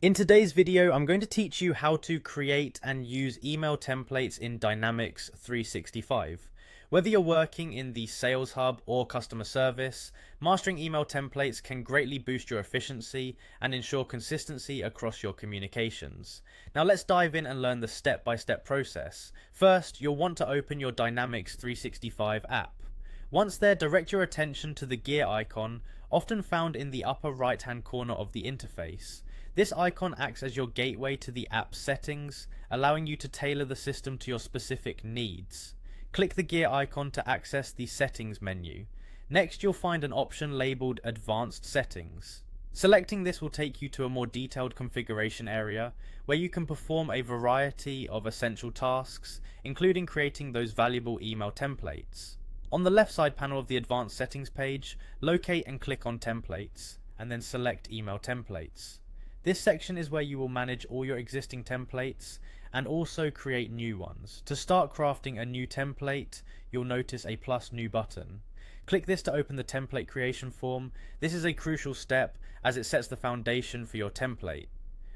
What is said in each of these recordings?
In today's video, I'm going to teach you how to create and use email templates in Dynamics 365. Whether you're working in the Sales Hub or customer service, mastering email templates can greatly boost your efficiency and ensure consistency across your communications. Now let's dive in and learn the step-by-step process. First, you'll want to open your Dynamics 365 app. Once there, direct your attention to the gear icon, often found in the upper right-hand corner of the interface. This icon acts as your gateway to the app's settings, allowing you to tailor the system to your specific needs. Click the gear icon to access the settings menu. Next, you'll find an option labeled Advanced Settings. Selecting this will take you to a more detailed configuration area where you can perform a variety of essential tasks, including creating those valuable email templates. On the left side panel of the Advanced Settings page, locate and click on Templates, and then select Email Templates. This section is where you will manage all your existing templates and also create new ones. To start crafting a new template, you'll notice a plus new button. Click this to open the template creation form. This is a crucial step as it sets the foundation for your template.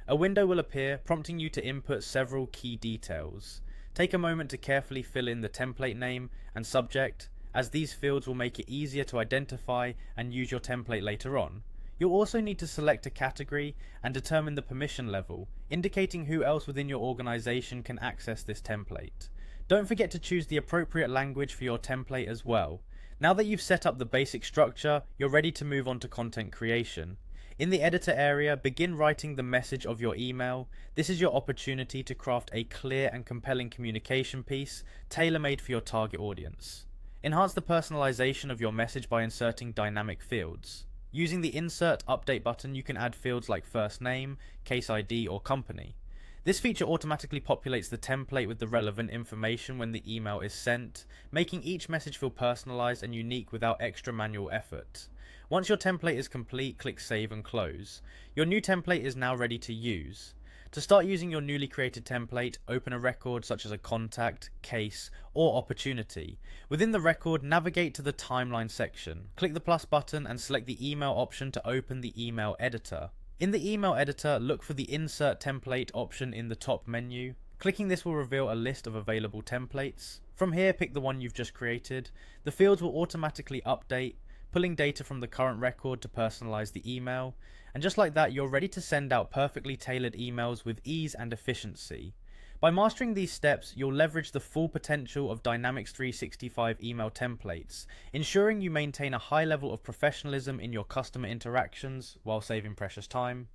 A window will appear prompting you to input several key details. Take a moment to carefully fill in the template name and subject, as these fields will make it easier to identify and use your template later on. You'll also need to select a category and determine the permission level, indicating who else within your organization can access this template. Don't forget to choose the appropriate language for your template as well. Now that you've set up the basic structure, you're ready to move on to content creation. In the editor area, begin writing the message of your email. This is your opportunity to craft a clear and compelling communication piece, tailor-made for your target audience. Enhance the personalization of your message by inserting dynamic fields. Using the Insert Update button, you can add fields like first name, case ID, or company. This feature automatically populates the template with the relevant information when the email is sent, making each message feel personalized and unique without extra manual effort. Once your template is complete, click Save and Close. Your new template is now ready to use. To start using your newly created template, open a record such as a contact, case, or opportunity. Within the record, navigate to the timeline section. Click the plus button and select the email option to open the email editor. In the email editor, look for the Insert Template option in the top menu. Clicking this will reveal a list of available templates. From here, pick the one you've just created. The fields will automatically update, pulling data from the current record to personalize the email. And just like that, you're ready to send out perfectly tailored emails with ease and efficiency. By mastering these steps, you'll leverage the full potential of Dynamics 365 email templates, ensuring you maintain a high level of professionalism in your customer interactions while saving precious time.